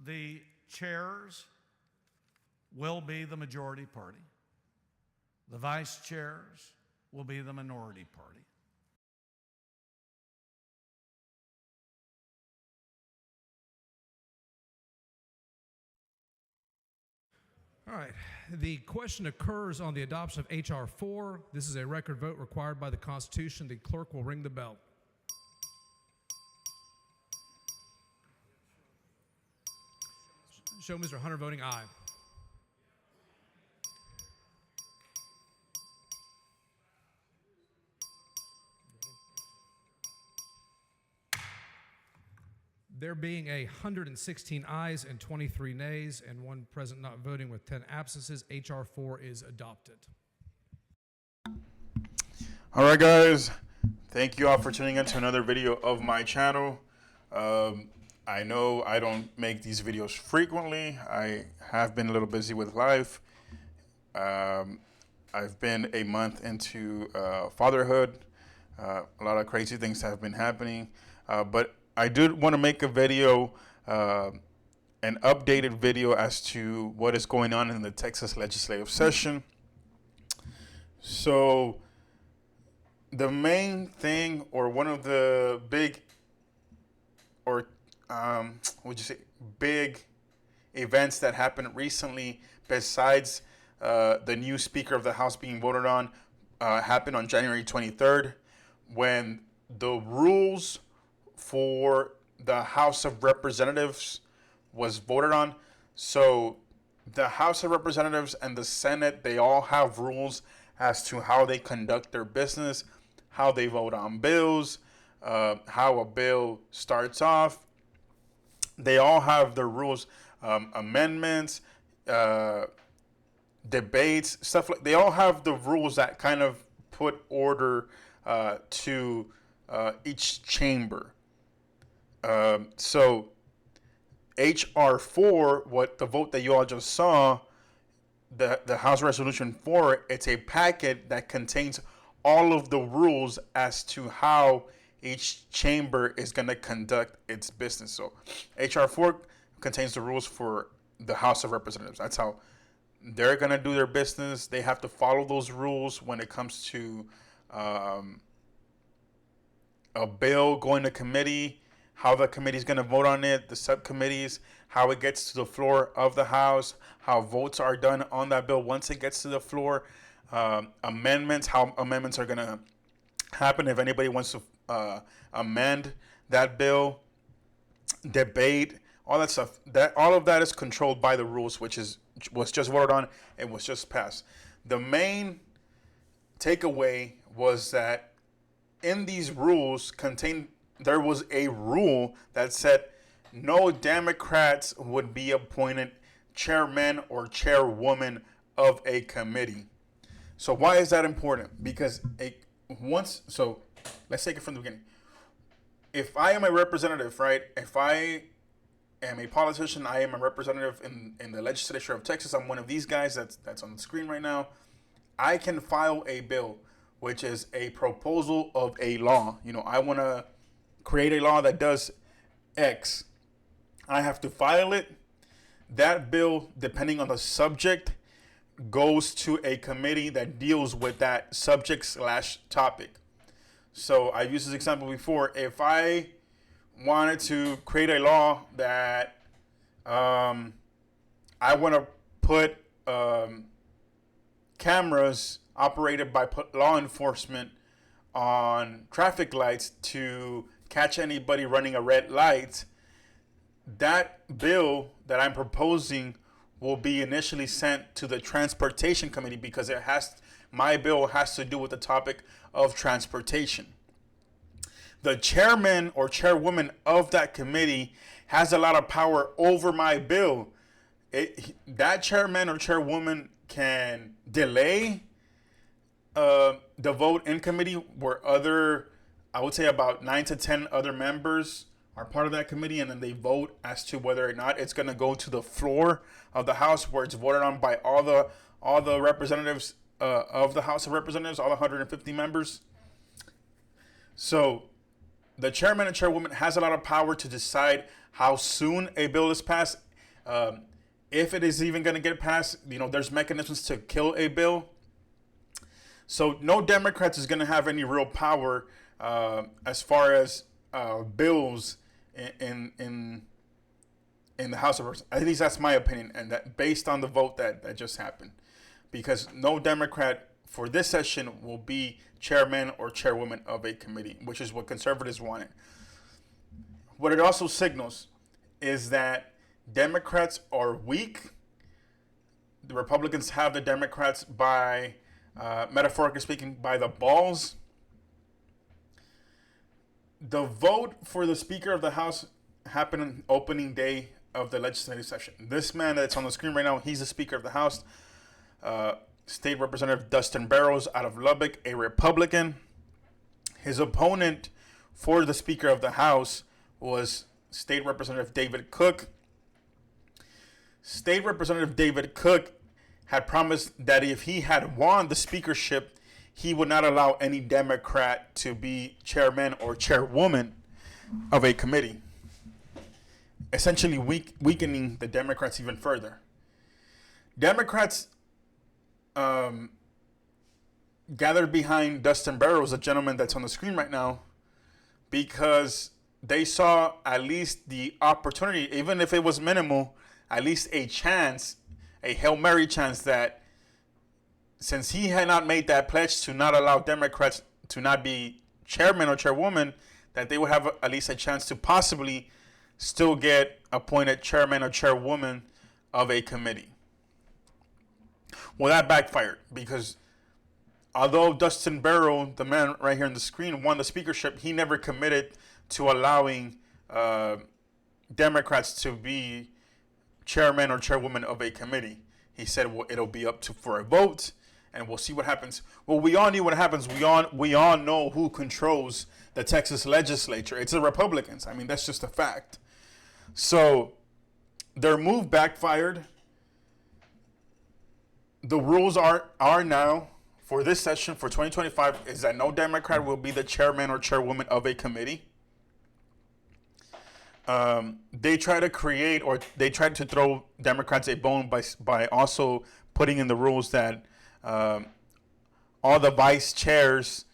the chairs will be the majority party. The vice chairs will be the minority party. All right. The question occurs on the adoption of H.R. 4. This is a record vote required by the Constitution. The clerk will ring the bell. Show Mr. Hunter voting aye. There being 116 ayes and 23 nays and one present not voting with 10 absences, H.R. 4 is adopted. All right, guys. Thank you all for tuning in to another video of my channel. I know I don't make these videos frequently. I have been a little busy with life. I've been a month into fatherhood. A lot of crazy things have been happening, but I did want to make a video, an updated video as to what is going on in the Texas legislative session. So the main thing, or one of the big, or big events that happened recently, besides the new Speaker of the House being voted on, happened on January 23rd, when the rules for the House of Representatives was voted on. So the House of Representatives and the Senate, they all have rules as to how they conduct their business, how they vote on bills, how a bill starts off. They all have their rules, amendments, debates, stuff like. They all have the rules that kind of put order to each chamber. So H.R. 4, what the vote that you all just saw, the House Resolution 4, it's a packet that contains all of the rules as to how each chamber is going to conduct its business. So H.R. 4 contains the rules for the House of Representatives. That's how they're going to do their business. They have to follow those rules when it comes to a bill going to committee, how the committee is going to vote on it, the subcommittees, how it gets to the floor of the House, how votes are done on that bill once it gets to the floor, amendments, how amendments are going to happen if anybody wants to amend that bill, debate, all that stuff. All of that is controlled by the rules, was just voted on and was just passed. The main takeaway was that in these rules there was a rule that said no Democrats would be appointed chairman or chairwoman of a committee. So why is that important? Because so let's take it from the beginning. If I am a representative, right? If I am a politician, I am a representative in the Legislature of Texas. I'm one of these guys that's on the screen right now. I can file a bill, which is a proposal of a law. I want to create a law that does X. I have to file it. That bill, depending on the subject, goes to a committee that deals with that subject/topic. So I've used this example before. If I wanted to create a law that I want to put cameras operated by law enforcement on traffic lights to catch anybody running a red light, that bill that I'm proposing will be initially sent to the Transportation Committee because my bill has to do with the topic of transportation. The chairman or chairwoman of that committee has a lot of power over my bill. That chairman or chairwoman can delay the vote in committee where I would say about 9 to 10 other members are part of that committee, and then they vote as to whether or not it's going to go to the floor of the House where it's voted on by all the representatives of the House of Representatives, all the 150 members. So the chairman and chairwoman has a lot of power to decide how soon a bill is passed. If it is even going to get passed, there's mechanisms to kill a bill. So no Democrats is going to have any real power as far as bills in the House of Representatives. At least that's my opinion, and that based on the vote that just happened, because no Democrat for this session will be chairman or chairwoman of a committee, which is what conservatives wanted. What it also signals is that Democrats are weak. The Republicans have the Democrats by, metaphorically speaking, by the balls. The vote for the Speaker of the House happened on opening day of the legislative session. This man that's on the screen right now, he's the Speaker of the House. State Representative Dustin Barrows out of Lubbock, a Republican. His opponent for the Speaker of the House was State Representative David Cook. State Representative David Cook had promised that if he had won the speakership, he would not allow any Democrat to be chairman or chairwoman of a committee, essentially weakening the Democrats even further. Democrats gathered behind Dustin Barrows, a gentleman that's on the screen right now, because they saw at least the opportunity, even if it was minimal, at least a chance, a Hail Mary chance, that since he had not made that pledge to not allow Democrats to not be chairman or chairwoman, that they would have at least a chance to possibly still get appointed chairman or chairwoman of a committee. Well, that backfired, because although Dustin Barrow, the man right here on the screen, won the speakership, he never committed to allowing Democrats to be chairman or chairwoman of a committee. He said, well, it'll be up for a vote, and we'll see what happens. Well, we all knew what happens. We all know who controls the Texas legislature. It's the Republicans. I mean, that's just a fact. So their move backfired. The rules are now for this session for 2025 is that no Democrat will be the chairman or chairwoman of a committee. They try to create, or they tried to throw Democrats a bone by also putting in the rules that all the vice chairs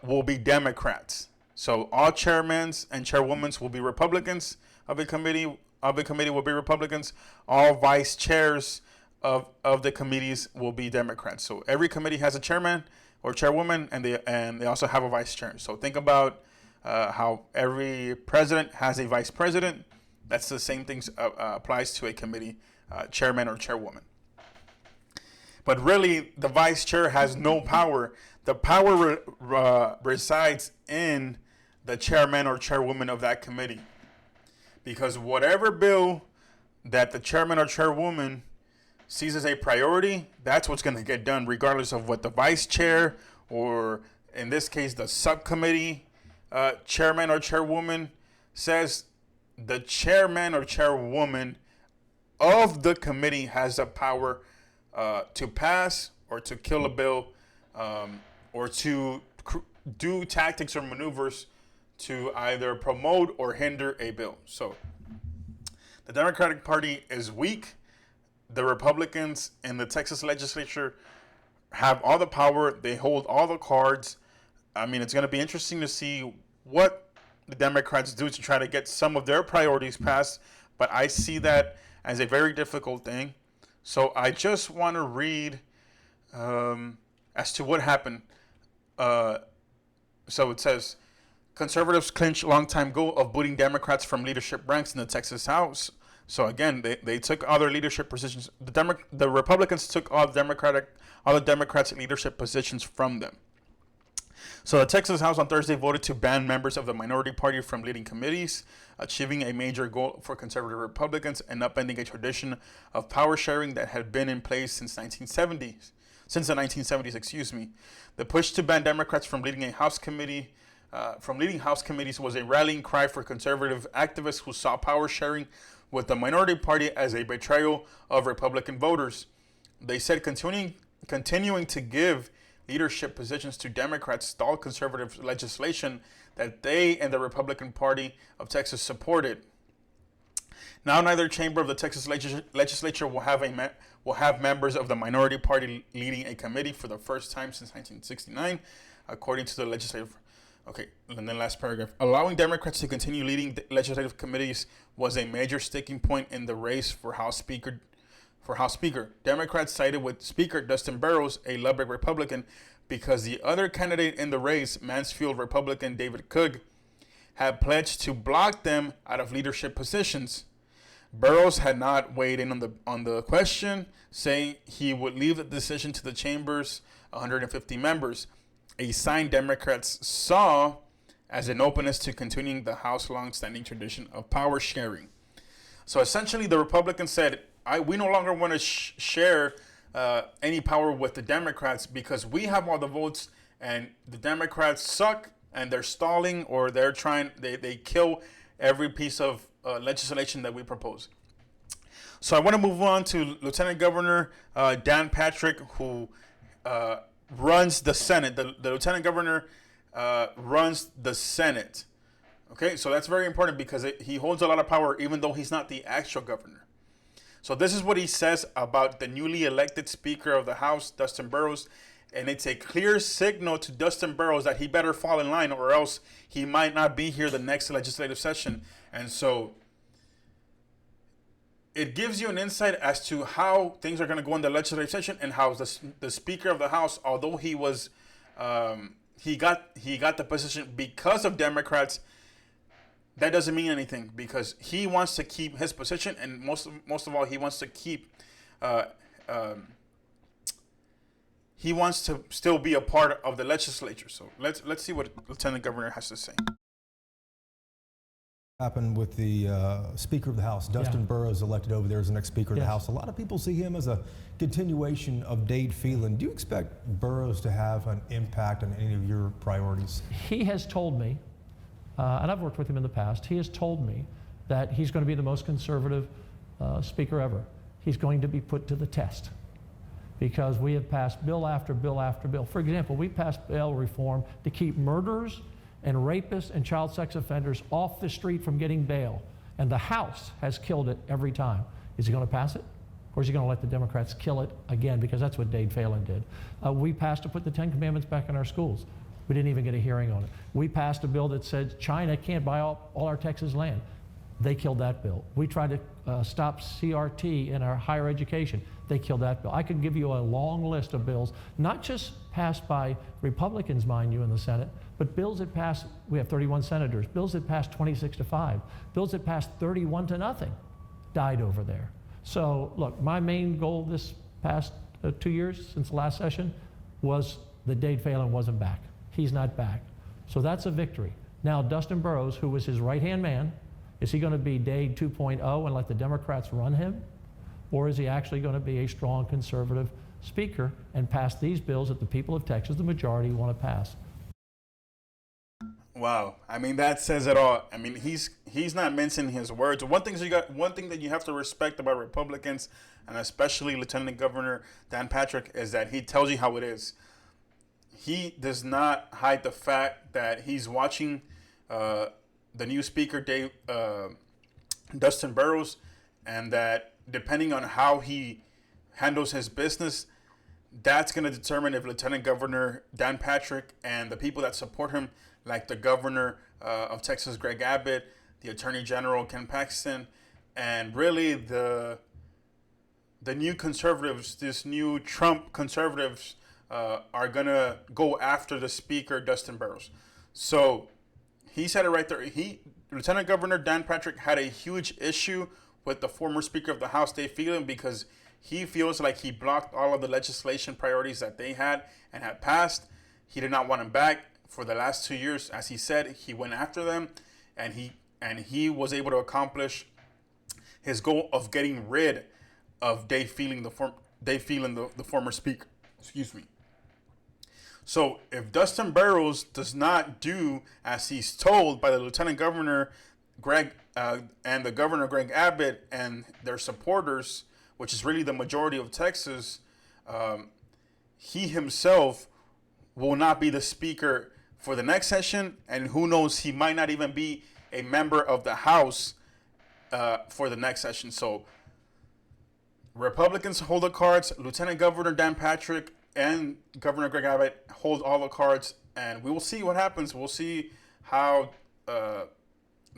will be Democrats. So all chairmans and chairwomen will be Republicans of a committee. Will be Republicans. All vice chairs of the committees will be Democrats. So every committee has a chairman or chairwoman, and they also have a vice chair. So think about how every president has a vice president. That's the same thing applies to a committee chairman or chairwoman. But really, the vice chair has no power. The power resides in the chairman or chairwoman of that committee. Because whatever bill that the chairman or chairwoman sees as a priority, that's what's going to get done, regardless of what the vice chair, or in this case, the subcommittee chairman or chairwoman says. The chairman or chairwoman of the committee has the power to pass or to kill a bill, or to do tactics or maneuvers to either promote or hinder a bill. So the Democratic Party is weak. The Republicans in the Texas legislature have all the power. They hold all the cards. I mean, it's going to be interesting to see what the Democrats do to try to get some of their priorities passed, but I see that as a very difficult thing. So I just want to read as to what happened. So it says, conservatives clinch long-time goal of booting Democrats from leadership ranks in the Texas House. So again, they took other leadership positions. The Republicans took all the Democrats' leadership positions from them. So the Texas House on Thursday voted to ban members of the minority party from leading committees, achieving a major goal for conservative Republicans and upending a tradition of power sharing that had been in place since the 1970s. The push to ban Democrats from leading House committees was a rallying cry for conservative activists who saw power sharing with the minority party as a betrayal of Republican voters. They said continuing to give leadership positions to Democrats stalled conservative legislation that they and the Republican Party of Texas supported. Now, neither chamber of the Texas legislature will have members of the minority party leading a committee for the first time since 1969, according to the legislative. Okay, and then last paragraph. Allowing Democrats to continue leading the legislative committees was a major sticking point in the race for House Speaker. Democrats sided with Speaker Dustin Burrows, a Lubbock Republican, because the other candidate in the race, Mansfield Republican David Cook, had pledged to block them out of leadership positions. Burrows had not weighed in on the question, saying he would leave the decision to the chamber's 150 members, a sign Democrats saw as an openness to continuing the House's long-standing tradition of power sharing. So essentially, the Republicans said, we no longer want to share any power with the Democrats because we have all the votes and the Democrats suck and they're stalling, or they're trying, they kill every piece of legislation that we propose. So I want to move on to Lieutenant Governor Dan Patrick, who runs the Senate. The Lieutenant Governor runs the Senate. Okay, so that's very important because he holds a lot of power even though he's not the actual governor. So this is what he says about the newly elected Speaker of the House, Dustin Burrows. And it's a clear signal to Dustin Burrows that he better fall in line or else he might not be here the next legislative session. And so it gives you an insight as to how things are going to go in the legislative session and how the Speaker of the House, although he was he got the position because of Democrats, that doesn't mean anything because he wants to keep his position, and most of all, he wants to keep he wants to still be a part of the legislature. So let's see what Lieutenant Governor has to say. Happened with the Speaker of the House, Dustin Burrows, elected over there as the next Speaker of the House. A lot of people see him as a continuation of Dade Phelan. Do you expect Burrows to have an impact on any of your priorities? He has told me, and I've worked with him in the past, he has told me that he's going to be the most conservative speaker ever. He's going to be put to the test because we have passed bill after bill after bill. For example, we passed bail reform to keep murderers and rapists and child sex offenders off the street from getting bail. And the House has killed it every time. Is he going to pass it? Or is he going to let the Democrats kill it again? Because that's what Dade Phelan did. We passed to put the 10 Commandments back in our schools. We didn't even get a hearing on it. We passed a bill that said China can't buy all our Texas land. They killed that bill. We tried to stop CRT in our higher education. They killed that bill. I could give you a long list of bills, not just passed by Republicans, mind you, in the Senate, but bills that passed, we have 31 senators, bills that passed 26-5, bills that passed 31-0, died over there. So look, my main goal this past 2 years since the last session was that Dade Phelan wasn't back. He's not back. So that's a victory. Now, Dustin Burrows, who was his right-hand man, is he going to be Dade 2.0 and let the Democrats run him? Or is he actually going to be a strong conservative speaker and pass these bills that the people of Texas, the majority, want to pass? Wow, I mean that says it all. I mean he's not mincing his words. One thing that you have to respect about Republicans, and especially Lieutenant Governor Dan Patrick, is that he tells you how it is. He does not hide the fact that he's watching the new speaker, Dustin Burrows, and that depending on how he handles his business, that's going to determine if Lieutenant Governor Dan Patrick and the people that support him, like the governor of Texas, Greg Abbott, the Attorney General, Ken Paxton, and really the new conservatives, this new Trump conservatives, are going to go after the speaker, Dustin Burrows. So he said it right there. Lieutenant Governor Dan Patrick had a huge issue with the former Speaker of the House, Dade Phelan, because he feels like he blocked all of the legislation priorities that they had and had passed. He did not want him back. For the last 2 years, as he said, he went after them, and he was able to accomplish his goal of getting rid of Dade Phelan, the former speaker. Excuse me. So if Dustin Burrows does not do as he's told by the Lieutenant Governor and the Governor Greg Abbott and their supporters, which is really the majority of Texas, he himself will not be the speaker for the next session, and who knows, he might not even be a member of the House for the next session. So Republicans hold the cards. Lieutenant Governor Dan Patrick and Governor Greg Abbott hold all the cards, and we will see what happens. We'll see how the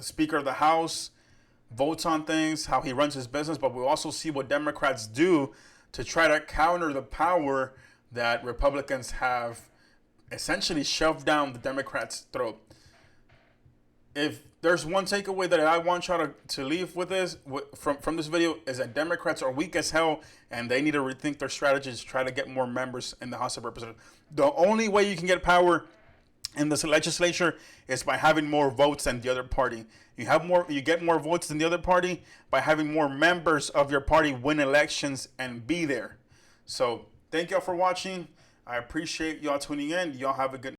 Speaker of the House votes on things, how he runs his business, but we'll also see what Democrats do to try to counter the power that Republicans have essentially shoved down the Democrats' throat. If there's one takeaway that I want y'all to leave with this from this video, is that Democrats are weak as hell and they need to rethink their strategies to try to get more members in the House of Representatives. The only way you can get power in this legislature is by having more votes than the other party. You get more votes than the other party by having more members of your party win elections and be there. So thank y'all for watching. I appreciate y'all tuning in. Y'all have a good